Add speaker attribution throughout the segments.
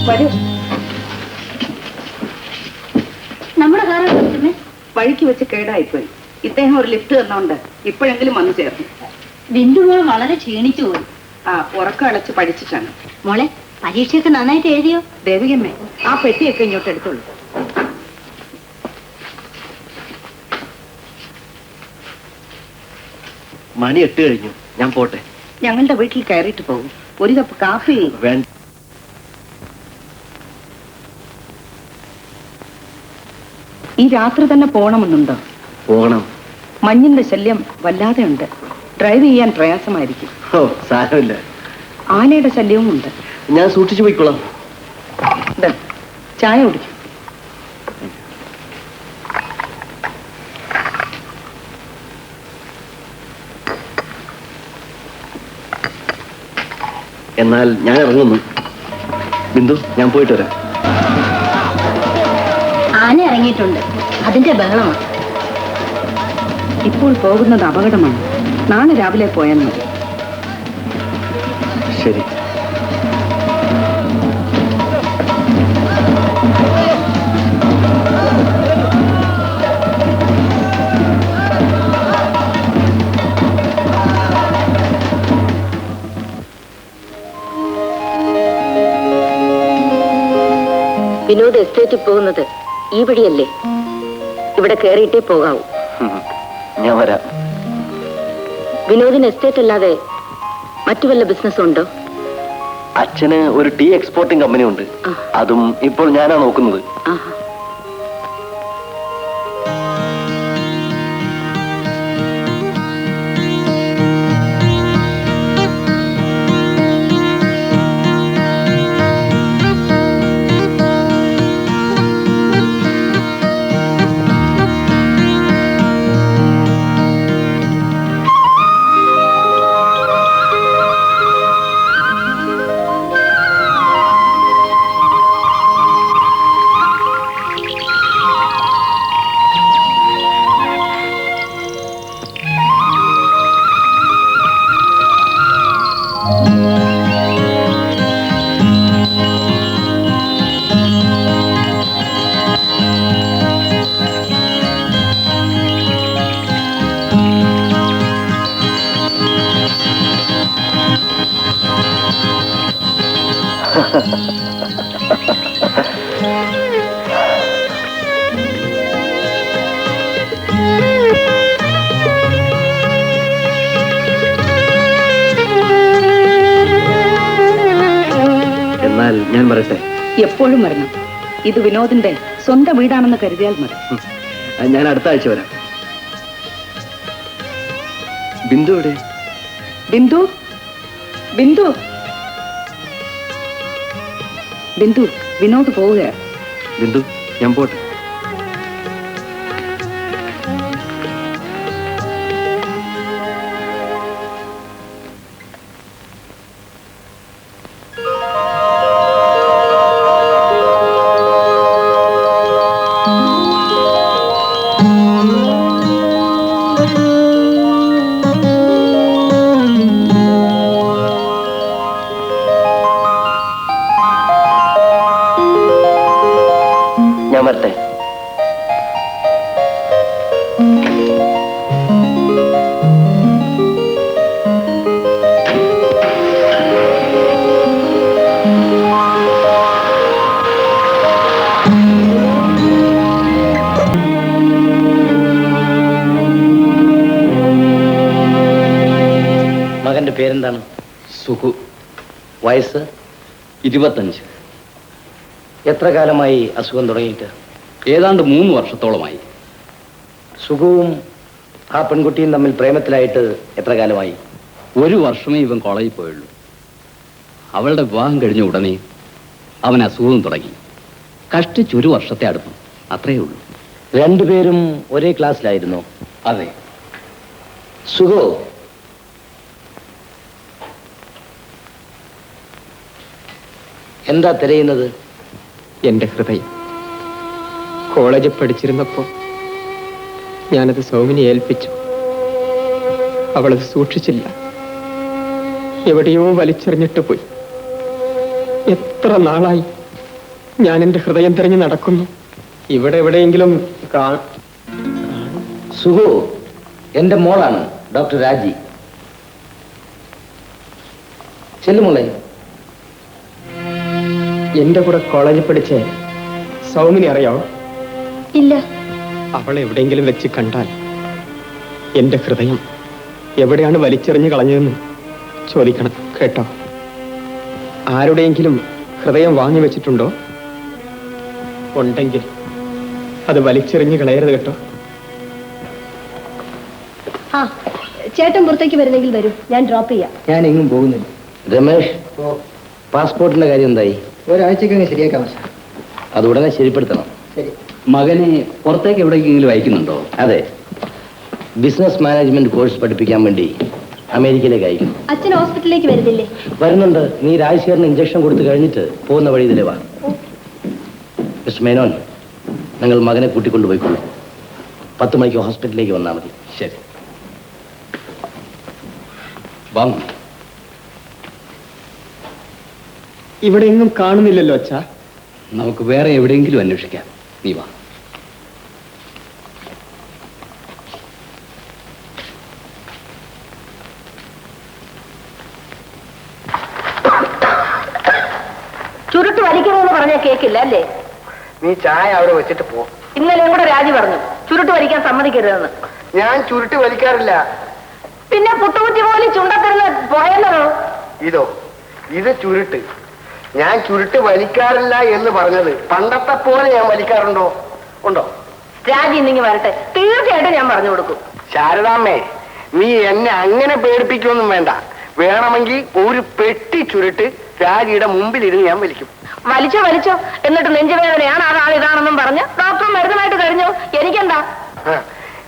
Speaker 1: വരൂ. നമ്മുടെ കാറാണ് വഴിക്ക് വെച്ച് കേടായിപ്പോയി. ഇദ്ദേഹം ഒരു ലിഫ്റ്റ് തന്നോണ്ട് ഇപ്പോഴെങ്കിലും വന്നു ചേർന്നു.
Speaker 2: ബിന്ദുമോൾ വളരെ ക്ഷീണിച്ചു പോയി.
Speaker 1: ഉറക്കം അടച്ച് പഠിച്ചിട്ടാണ്.
Speaker 2: മോളെ, പരീക്ഷയൊക്കെ നന്നായിട്ട് എഴുതിയോ?
Speaker 1: ദേവികമ്മേ, ആ പെട്ടിയൊക്കെ ഇങ്ങോട്ട് എടുത്തോളൂ.
Speaker 3: മണി 8 കഴിഞ്ഞു. ഞാൻ പോട്ടെ.
Speaker 1: ഞങ്ങളുടെ വീട്ടിൽ കയറിയിട്ട് പോകും. ഒരു കപ്പ് കാപ്പി
Speaker 3: വേണ്ട.
Speaker 1: ഈ രാത്രി തന്നെ പോകണമെന്നുണ്ടോ?
Speaker 3: പോകണം.
Speaker 1: മഞ്ഞിന്റെ ശല്യം വല്ലാതെ ഉണ്ട്. ഡ്രൈവ് ചെയ്യാൻ പ്രയാസമായിരിക്കും.
Speaker 3: ഓ, സാരമില്ല.
Speaker 1: ആനയുടെ ശല്യവും ഉണ്ട്.
Speaker 3: ഞാൻ സൂക്ഷിച്ചു പോയിക്കോളാം.
Speaker 1: ചായ കുടിക്കും.
Speaker 3: എന്നാൽ ഞാൻ ഇറങ്ങുന്നു. ബിന്ദു, ഞാൻ പോയിട്ട് വരാം.
Speaker 2: ആന ഇറങ്ങിയിട്ടുണ്ട്. അതിന്റെ ബഹളമാണ്.
Speaker 1: ഇപ്പോൾ പോകുന്നത് അപകടമാണ്. നാളെ രാവിലെ പോയാൽ മതി.
Speaker 3: ശരി.
Speaker 2: വിനോദ് എസ്റ്റേറ്റിൽ പോകുന്നത് ഈ വഴിയല്ലേ? ഇവിടെ കയറിയിട്ടേ പോകാവൂ.
Speaker 3: ഞാൻ വരാം.
Speaker 2: വിനോദിന് എസ്റ്റേറ്റ് അല്ലാതെ മറ്റു വല്ല ബിസിനസ് ഉണ്ടോ?
Speaker 3: അച്ഛന് ഒരു ടീ എക്സ്പോർട്ടിംഗ് കമ്പനി ഉണ്ട്. അതും ഇപ്പോൾ ഞാനാ നോക്കുന്നത്. എന്നാൽ ഞാൻ വരട്ടെ.
Speaker 1: എപ്പോഴും വരണം. ഇത് വിനോദിന്റെ സ്വന്തം വീടാണെന്ന് കരുതിയാൽ മതി.
Speaker 3: ഞാൻ അടുത്ത ആഴ്ച വരാം. ബിന്ദു എവിടെ?
Speaker 1: ബിന്ദു, ബിന്ദു, ബിന്ദു, വിനോദ് പോവുകയാണ്.
Speaker 3: ബിന്ദു, ഞാൻ പോട്ടെ. ഞാൻ വരട്ടെ.
Speaker 4: മകന്റെ പേരെന്താണ്?
Speaker 3: സുഖു.
Speaker 4: വയസ്സ്?
Speaker 3: 25.
Speaker 4: എത്ര കാലമായി അസുഖം തുടങ്ങിയിട്ട്?
Speaker 3: ഏതാണ്ട് 3 വർഷത്തോളമായി.
Speaker 4: സുഖവും ആ പെൺകുട്ടിയും തമ്മിൽ പ്രേമത്തിലായിട്ട് എത്ര കാലമായി?
Speaker 3: 1 വർഷമേ ഇവൻ കോളേജിൽ പോയുള്ളൂ. അവളുടെ വിവാഹം കഴിഞ്ഞ ഉടനെ അവൻ അസുഖവും തുടങ്ങി. കഷ്ടിച്ച്1 വർഷത്തെ അടുപ്പം, അത്രയേ ഉള്ളൂ.
Speaker 4: രണ്ടുപേരും ഒരേ ക്ലാസ്സിലായിരുന്നോ?
Speaker 3: അതെ.
Speaker 4: സുഖോ, എന്താ തിരയുന്നത്?
Speaker 5: എൻ്റെ ഹൃദയം. കോളേജിൽ പഠിച്ചിരുന്നപ്പോൾ ഞാനത് സൗമിനെ ഏൽപ്പിച്ചു. അവളത് സൂക്ഷിച്ചില്ല. എവിടെയോ വലിച്ചെറിഞ്ഞിട്ട് പോയി. എത്ര നാളായി ഞാൻ എന്റെ ഹൃദയം തിരഞ്ഞു നടക്കുന്നു. ഇവിടെ എവിടെയെങ്കിലും
Speaker 4: സുഹു എന്റെ മോളാണ്, ഡോക്ടർ രാജി. ചെല്ലുമോളെ.
Speaker 5: എന്റെ കൂടെ കോളേജിൽ പഠിച്ച് സൗമിനി അറിയാവോ?
Speaker 2: ഇല്ല.
Speaker 5: അവളെ എവിടെയെങ്കിലും വെച്ച് കണ്ടാൽ എന്റെ ഹൃദയം എവിടെയാണ് വലിച്ചെറിഞ്ഞു കളഞ്ഞതെന്ന് ചോദിക്കണം കേട്ടോ. ആരുടെയെങ്കിലും ഹൃദയം വാങ്ങി വെച്ചിട്ടുണ്ടോ? ഉണ്ടെങ്കിൽ അത് വലിച്ചെറിഞ്ഞു കളയരുത് കേട്ടോ.
Speaker 2: ആ, ചേട്ടൻ പുറത്തേക്ക് വരുന്നെങ്കിൽ വരൂ, ഞാൻ ഡ്രോപ്പ് ചെയ്യാം.
Speaker 4: ഞാൻ എങ്ങും പോകുന്നില്ല. രമേഷ്, പാസ്പോർട്ടിന്റെ കാര്യം എന്തായി?
Speaker 5: ഒരാഴ്ചക്കങ്ങ് ശരിയാക്കാം.
Speaker 4: അത് ഉടനെ ശരിപ്പെടുത്തണം.
Speaker 5: ശരി.
Speaker 3: മകനെ പുറത്തേക്ക് എവിടേക്കെങ്കിലും അയക്കുന്നുണ്ടോ?
Speaker 4: അതെ, ബിസിനസ് മാനേജ്മെന്റ് കോഴ്സ് പഠിപ്പിക്കാൻ വേണ്ടി അമേരിക്കയിലേക്ക് അയക്കുന്നു.
Speaker 2: അച്ഛൻ ഹോസ്പിറ്റലിലേക്ക് വരുന്നില്ലേ?
Speaker 4: വരുന്നുണ്ട്. നീ രാജശേഖരന് ഇഞ്ചക്ഷൻ കൊടുത്തു കഴിഞ്ഞിട്ട് പോകുന്ന വഴി ഇതിലേ വാ. മിസ്റ്റർ മേനോൻ, നിങ്ങൾ മകനെ കൂട്ടിക്കൊണ്ടുപോയിക്കൊള്ളൂ. 10 മണിക്ക് ഹോസ്പിറ്റലിലേക്ക് വന്നാൽ മതി.
Speaker 3: ശരി. വാങ്ങും.
Speaker 5: ഇവിടെ എങ്ങും കാണുന്നില്ലല്ലോ അച്ഛാ.
Speaker 3: നമുക്ക് വേറെ എവിടെയെങ്കിലും അന്വേഷിക്കാം. നീ വാ.
Speaker 2: ചുരുട്ട് വലിക്കണമെന്ന് പറഞ്ഞാൽ കേക്കില്ല അല്ലേ?
Speaker 6: നീ ചായ അവിടെ വെച്ചിട്ട് പോ.
Speaker 2: ഇന്നലെയും കൂടെ രാജി പറഞ്ഞു ചുരുട്ട് വലിക്കാൻ സമ്മതിക്കരുതെന്ന്.
Speaker 6: ഞാൻ ചുരുട്ട് വലിക്കാറില്ല.
Speaker 2: പിന്നെ പുട്ടുകുറ്റി പോലെ ചുണ്ടത്തിരുന്ന് പോയല്ലോ.
Speaker 6: ഇത് ചുരുട്ട്. ഞാൻ ചുരുട്ട് വലിക്കാറില്ല എന്ന് പറഞ്ഞത് പണ്ടത്തെ പോലെ ഞാൻ വലിക്കാറുണ്ടോ? ഉണ്ടോ?
Speaker 2: രാജി ഇന്നിങ്ങി വരട്ടെ, തീർച്ചയായിട്ടും ഞാൻ പറഞ്ഞു കൊടുക്കും.
Speaker 6: ശാരദാമ്മേ, നീ എന്നെ അങ്ങനെ പേടിപ്പിക്കൊന്നും വേണ്ട. വേണമെങ്കിൽ ഒരു പെട്ടി ചുരുട്ട് രാജിയുടെ മുമ്പിലിരുന്ന് ഞാൻ വലിക്കും.
Speaker 2: വലിച്ചോ എന്നിട്ട് നെഞ്ചുവേദനയാണ് ഇതാണെന്നും പറഞ്ഞ് ഡോക്ടർ മരുന്നുമായിട്ട് കഴിഞ്ഞു. എനിക്കെന്താ?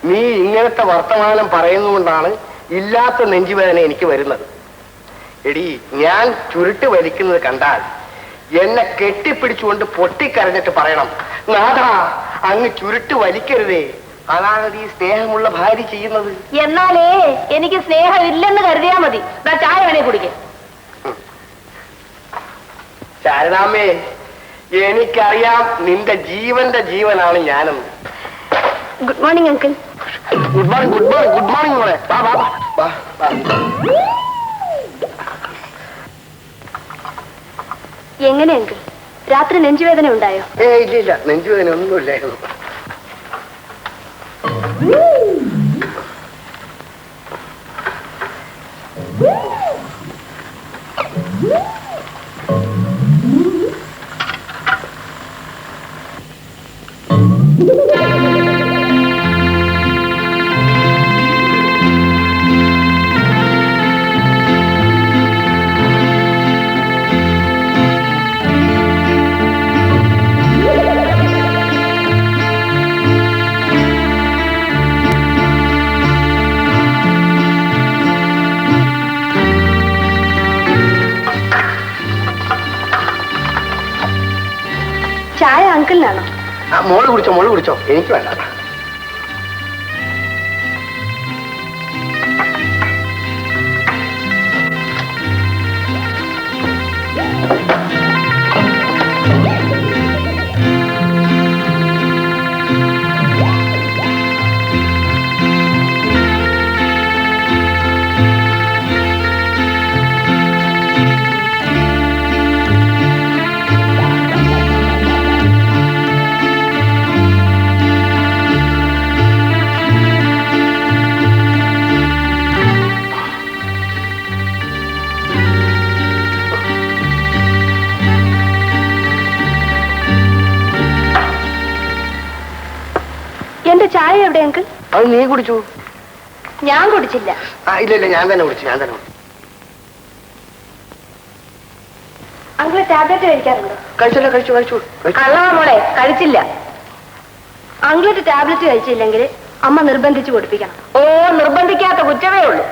Speaker 6: നീ ഇങ്ങനത്തെ വർത്തമാനം പറയുന്നതുകൊണ്ടാണ് ഇല്ലാത്ത നെഞ്ചുവേദന എനിക്ക് വരുന്നത്. എടി, ഞാൻ ചുരുട്ട് വലിക്കുന്നത് കണ്ടാൽ എന്നെ കെട്ടിപ്പിടിച്ചുകൊണ്ട് പൊട്ടിക്കരഞ്ഞിട്ട് പറയണം, നാഥാ അങ്ങ് ചുരുട്ട് വലിക്കരുതേ. അതാണ് ഈ സ്നേഹമുള്ള ഭാര്യ ചെയ്യുന്നത്.
Speaker 2: എന്നാലേ എനിക്ക് സ്നേഹമില്ലെന്ന് കരുതിയാ മതി. ചായ വേണേ കുടിക്കും.
Speaker 6: ശാരദാമ്മേ, എനിക്കറിയാം നിന്റെ ജീവന്റെ ജീവനാണ് ഞാനെന്ന്.
Speaker 2: Good morning uncle.
Speaker 6: Good morning, good morning, good morning മോളെ. വാ വാ വാ വാ.
Speaker 2: എങ്ങനെ അങ്കിൾ, രാത്രി നെഞ്ചുവേദന ഉണ്ടായോ?
Speaker 6: ഇല്ല, നെഞ്ചുവേദന ഒന്നുമില്ലായിരുന്നു.
Speaker 2: ചായ അങ്കിളിനാണോ?
Speaker 6: മോള് കുടിച്ചോ. എനിക്ക് വേണ്ട.
Speaker 2: എന്റെ ചായ എവിടെ അങ്കിൾ?
Speaker 6: അത് നീ കുടിച്ചു.
Speaker 2: ഞാൻ കുടിച്ചില്ല.
Speaker 6: ഇല്ല, ഞാൻ തന്നെ കുടിച്ചു.
Speaker 2: അങ്കിള് ടാബ്ലറ്റ് കഴിക്കാറുണ്ടോ?
Speaker 6: കഴിച്ചു.
Speaker 2: അല്ല മോളെ, കഴിച്ചില്ല. അങ്കിളിട്ട് ടാബ്ലറ്റ് കഴിച്ചില്ലെങ്കിൽ അമ്മ നിർബന്ധിച്ചു കൊടുപ്പിക്കണം. ഓ, നിർബന്ധിക്കാത്ത കുറ്റമേ ഉള്ളൂ.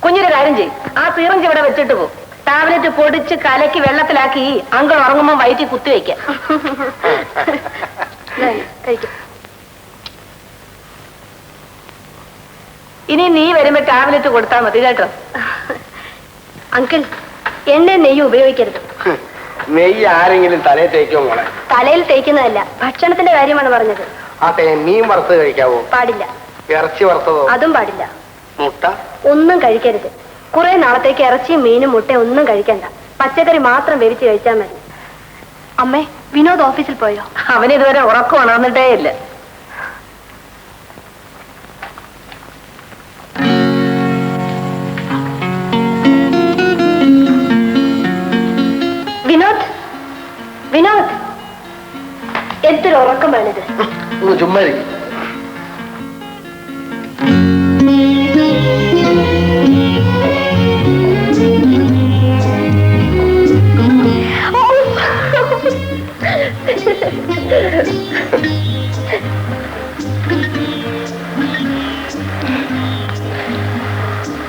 Speaker 2: കുഞ്ഞൊരു കാര്യം ചെയ്യും, ആ സിറിഞ്ച് ഇവിടെ വെച്ചിട്ട് പോകും. ടാബ്ലറ്റ് പൊടിച്ച് കലക്കി വെള്ളത്തിലാക്കി അങ്കിൾ ഉറങ്ങുമ്പോൾ വയറ്റി കുത്തിവെക്കാം. കഴിക്കാം. ഇനി നീ വരുമ്പോ ടാബ്ലറ്റ് കൊടുത്താൽ മതി കേട്ടോ. അങ്കിൾ, എണ്ണ നെയ്യ് ഉപയോഗിക്കരുത്.
Speaker 6: നെയ്യ് ആരെങ്കിലും തലയിൽ തേക്കോ മോളെ?
Speaker 2: തലയിൽ തേക്കുന്നതല്ല, ഭക്ഷണത്തിന്റെ കാര്യമാണ് പറഞ്ഞത്.
Speaker 6: അതെ, മീൻ വറുത്ത് കഴിക്കാവോ?
Speaker 2: പാടില്ല.
Speaker 6: ഇറച്ചി വറുത്തതോ?
Speaker 2: അതും പാടില്ല.
Speaker 6: മുട്ട?
Speaker 2: ഒന്നും കഴിക്കരുത്. കുറെ നാളത്തേക്ക് ഇറച്ചിയും മീനും മുട്ടയും ഒന്നും കഴിക്കണ്ട. പച്ചക്കറി മാത്രം വേവിച്ച് കഴിച്ചാൽ മതി. അമ്മേ, വിനോദ് ഓഫീസിൽ പോയോ?
Speaker 1: അവനിതുവരെ ഉറക്കം ഉണർന്നിട്ടേ ഇല്ല.
Speaker 2: വിനോദ്, വിനോദ്, എന്തൊരു ഉറക്കമാണിത്.
Speaker 6: ചുമ്മാ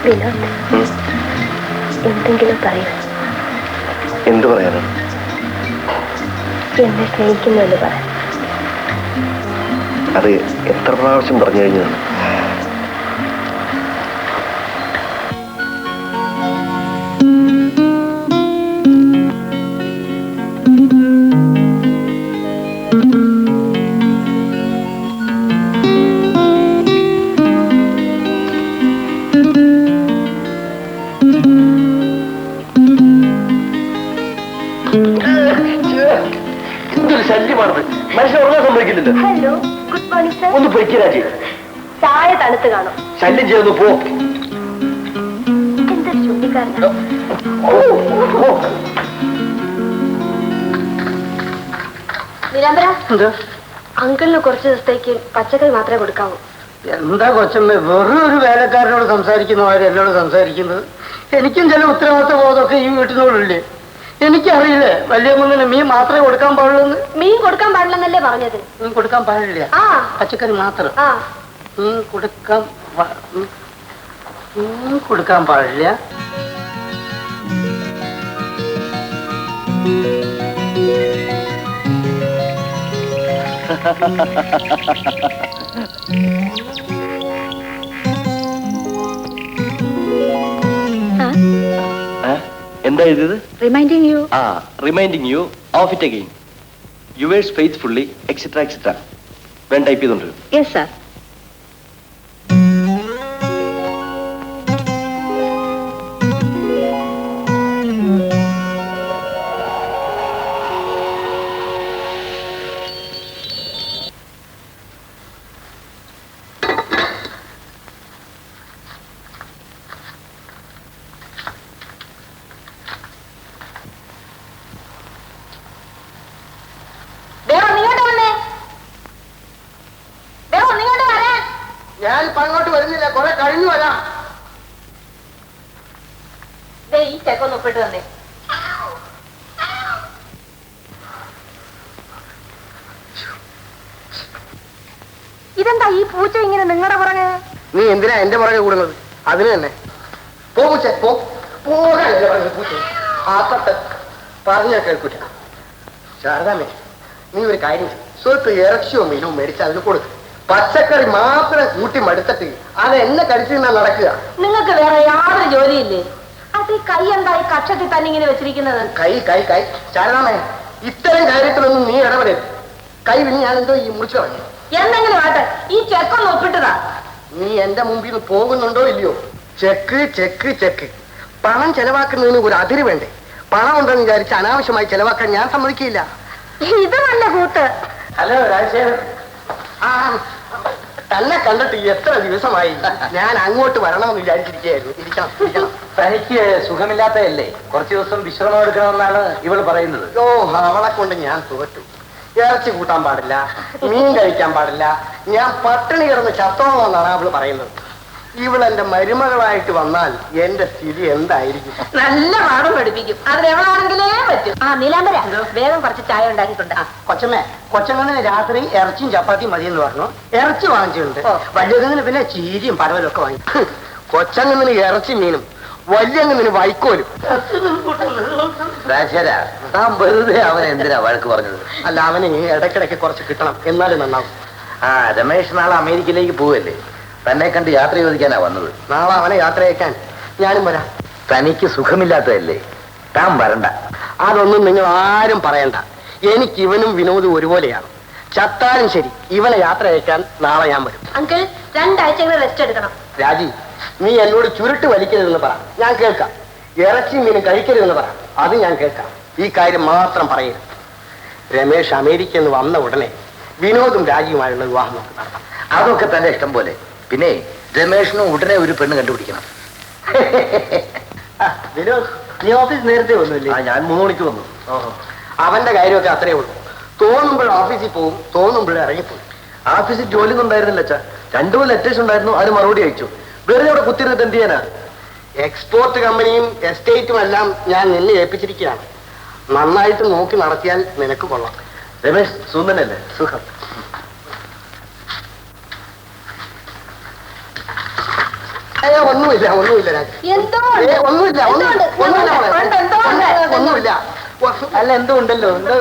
Speaker 2: വിനോദ്, എന്തെങ്കിലും പറയൂ.
Speaker 6: എന്ത് പറയാനാണ്?
Speaker 2: എന്നെ സ്നേഹിക്കുന്നുവെന്ന് പറ.
Speaker 6: അത് എത്ര പ്രാവശ്യം പറഞ്ഞു കഴിഞ്ഞതാണ്. ശല്യമാണത്. മനുഷ്യൻ ഉറങ്ങാൻ സമ്മതിക്കുന്നില്ല.
Speaker 2: Hello, good morning sir.
Speaker 6: ഒന്ന് പൊയ്ക്കാജി.
Speaker 2: ചായ തണുത്ത് കാണും.
Speaker 6: ശല്യം ചെയ്തൊന്ന് പോ.
Speaker 2: എന്തൊരു ചൂണ്ടിക്കാരനാ. നിലമ്പര, അങ്കിളിന് കുറച്ച് ദിവസത്തേക്ക് പച്ചക്കറി മാത്രമേ കൊടുക്കാവൂ.
Speaker 7: എന്താ കൊച്ചമ്മ വെറും ഒരു വേലക്കാരനോട് സംസാരിക്കുന്ന മാതിരി എന്നോട് സംസാരിക്കുന്നത്? എനിക്കും ചില ഉത്തരവാദിത്ത ബോധമൊക്കെ ഈ വീട്ടിനോടില്ലേ? എനിക്കറിയില്ലേ വല്യമ്മന് മീൻ മാത്രമേ കൊടുക്കാൻ പാടുള്ളൂ.
Speaker 2: മീൻ കൊടുക്കാൻ പാടില്ലെന്നല്ലേ പറഞ്ഞത്?
Speaker 7: മീൻ കൊടുക്കാൻ പാടില്ല,
Speaker 2: ആ,
Speaker 7: പച്ചക്കറി മാത്രം.
Speaker 2: ആ,
Speaker 7: മീൻ കൊടുക്കാൻ പാടില്ല.
Speaker 6: എന്താ ഇത്?
Speaker 2: Reminding you.
Speaker 6: Reminding you of it again. Yours faithfully et cetera et cetera. വേണ്ട ടൈപ്പ് ചെയ്തോണ്ട്.
Speaker 2: Yes sir.
Speaker 6: ഞാനിപ്പോ അങ്ങോട്ട് വരുന്നില്ല, കുറെ കഴിഞ്ഞു വരാം.
Speaker 2: ഈ ചെക്കൊന്ന് ഒപ്പിട്ട് തന്നെ. ഇതെന്താ ഈ പൂച്ച ഇങ്ങനെ നിങ്ങളുടെ പുറകെ?
Speaker 6: നീ എന്തിനാ എന്റെ പുറകെ കൂടുന്നത്? അതിന് തന്നെ പോകാനല്ലേ പറഞ്ഞു പൂച്ച. ആത്തട്ട് പറഞ്ഞാൽ കേൾക്കൂല. ശാരദാമേ, നീ ഒരു കാര്യം ചെയ്യും. സ്വത്ത് ഇറച്ചിയോ മീനോ മേടിച്ച് അതിന് കൊടുക്കും. പച്ചക്കറി മാത്രം കൂട്ടി മടുത്തിട്ട് അത് എന്നെ കടിച്ചു നടക്കുക.
Speaker 2: നിങ്ങൾക്ക് വേറെ യാതൊരു ജോലിയില്ലേ? അത് ഈ കൈ എന്തായി കക്ഷത്തിൽ തന്നെ ഇങ്ങനെ വെച്ചിരിക്കുന്നത്?
Speaker 6: കൈ കൈ കൈ ശാരദാമേ, ഇത്തരം കാര്യത്തിലൊന്നും നീ ഇടപെടരുത്. കൈ പിന്നെ ഞാൻ എന്തോ ഈ മുറിച്ചു കളഞ്ഞു.
Speaker 2: എന്തെങ്കിലും ആട്ടെ, ഈ ചെക്കൊന്ന് ഒപ്പിട്ടതാ.
Speaker 6: നീ എന്റെ മുമ്പിൽ നിന്ന് പോകുന്നുണ്ടോ ഇല്ലയോ? Check check check. പണം ചെലവാക്കുന്നതിന് ഒരു അതിര് വേണ്ടേ? പണം ഉണ്ടെന്ന് വിചാരിച്ച് അനാവശ്യമായി ചെലവാക്കാൻ ഞാൻ സമ്മതിക്കില്ല.
Speaker 2: ഇത് നല്ല കൂട്ട്.
Speaker 6: ഹലോ രാജശേഖരൻ. ആ, തന്നെ കണ്ടിട്ട് എത്ര ദിവസമായി. ഞാൻ അങ്ങോട്ട് വരണമെന്ന് വിചാരിച്ചിരിക്കുകയായിരുന്നു. ഇരിക്കണം ഇരിക്കണം.
Speaker 4: തനിക്ക് സുഖമില്ലാത്തതല്ലേ? കുറച്ച് ദിവസം വിശ്രമം എടുക്കണമെന്നാണ് ഇവൾ പറയുന്നത്.
Speaker 6: ഓ, അവളെ കൊണ്ട് ഞാൻ തോറ്റു. ഇറച്ചി കൂട്ടാൻ പാടില്ല, മീൻ കഴിക്കാൻ പാടില്ല, ഞാൻ പട്ടിണി കിടന്ന് ചത്തോളമെന്നാണ് അവള് പറയുന്നത്. ഇവളെന്റെ മരുമകളായിട്ട് വന്നാൽ എന്റെ സ്ഥിതി എന്തായിരിക്കും?
Speaker 2: നല്ല പാഠം പഠിപ്പിക്കും. അതിനെവളാണെങ്കിലേ പറ്റും. ആ നീലാംബര, വേഗം കുറച്ച് ചായ ഉണ്ടാക്കിയിട്ടുണ്ട്.
Speaker 7: കൊച്ചമ്മേ, കൊച്ചങ്ങനെ രാത്രി ഇറച്ചിയും ചപ്പാത്തിയും മതിയെന്ന് പറഞ്ഞു. ഇറച്ചി വാങ്ങിച്ചിട്ടുണ്ട്. വലിയതിന് പിന്നെ ചീരിയും പടവലും ഒക്കെ വാങ്ങി.
Speaker 6: കൊച്ചങ്ങനെ ഇറച്ചി മീനും, വലിയങ്ങനെ വൈക്കോലും.
Speaker 4: താൻ വെറുതെ അവൻ എന്തിനാ വഴക്ക് പറഞ്ഞത്?
Speaker 6: അല്ല, അവന് ഇടയ്ക്കിടയ്ക്ക് കുറച്ച് കിട്ടണം, എന്നാലും നന്നാവും.
Speaker 4: രമേശ് നാളെ അമേരിക്കയിലേക്ക് പോവല്ലേ? തന്നെ കണ്ട് യാത്ര ചോദിക്കാനാ വന്നത്.
Speaker 6: നാളെ അവനെ യാത്ര അയക്കാൻ ഞാനും വരാം.
Speaker 4: തനിക്ക് സുഖമില്ലാത്തതല്ലേ? താൻ വരണ്ട.
Speaker 6: അതൊന്നും നിങ്ങൾ ആരും പറയണ്ട. എനിക്ക് ഇവനും വിനോദും ഒരുപോലെയാണ്. ചത്താലും ശരി ഇവനെ യാത്ര അയക്കാൻ നാളെ ഞാൻ വരും.
Speaker 2: അങ്കിൾ 2 ആഴ്ച റെസ്റ്റ് എടുക്കണം.
Speaker 6: രാജി, നീ എന്നോട് ചുരുട്ട് വലിക്കരുതെന്ന് പറ, ഞാൻ കേൾക്കാം. ഇറച്ചി മീനും കഴിക്കരുതെന്ന് പറ, അത് ഞാൻ കേൾക്കാം. ഈ കാര്യം മാത്രം പറയരുത്. രമേശ് അമേരിക്കയിൽ നിന്ന് വന്ന ഉടനെ വിനോദും രാജിയുമായുള്ള വിവാഹം നമുക്ക് നടത്താം.
Speaker 8: അതൊക്കെ തന്നെ ഇഷ്ടം പോലെ. പിന്നെ രമേഷിനും ഉടനെ ഒരു പെണ്ണ് കണ്ടുപിടിക്കണം.
Speaker 6: വിനോദ്, നീ ഓഫീസ് നേരത്തെ വന്നില്ലേ?
Speaker 8: ഞാൻ 3 മണിക്ക് വന്നു.
Speaker 6: അവന്റെ കാര്യമൊക്കെ അത്രേ ഉള്ളൂ. തോന്നുമ്പോൾ ഓഫീസിൽ പോകും, തോന്നുമ്പോൾ ഇറങ്ങിപ്പോയി.
Speaker 8: ഓഫീസിൽ ജോലിയൊന്നും ഉണ്ടായിരുന്നില്ല അച്ഛാ. 2 ലെറ്റേഴ്സ് ഉണ്ടായിരുന്നു, അതിന് മറുപടി അയച്ചു. വെറുതെ അവിടെ കുത്തിരുന്നിട്ട് എന്ത് ചെയ്യാനാ?
Speaker 6: എക്സ്പോർട്ട് കമ്പനിയും എസ്റ്റേറ്റും എല്ലാം ഞാൻ നിന്നെ ഏൽപ്പിച്ചിരിക്കുകയാണ്. നന്നായിട്ട് നോക്കി നടത്തിയാൽ നിനക്ക് കൊള്ളാം.
Speaker 8: രമേശ് സുന്ദരനല്ലേ?
Speaker 6: സുഖം. ഒന്നുമില്ല ഒന്നുമില്ല രാജ, ഒന്നുമില്ല ഒന്നുമില്ല. അല്ല എന്തോ ഉണ്ടല്ലോ, എന്തോ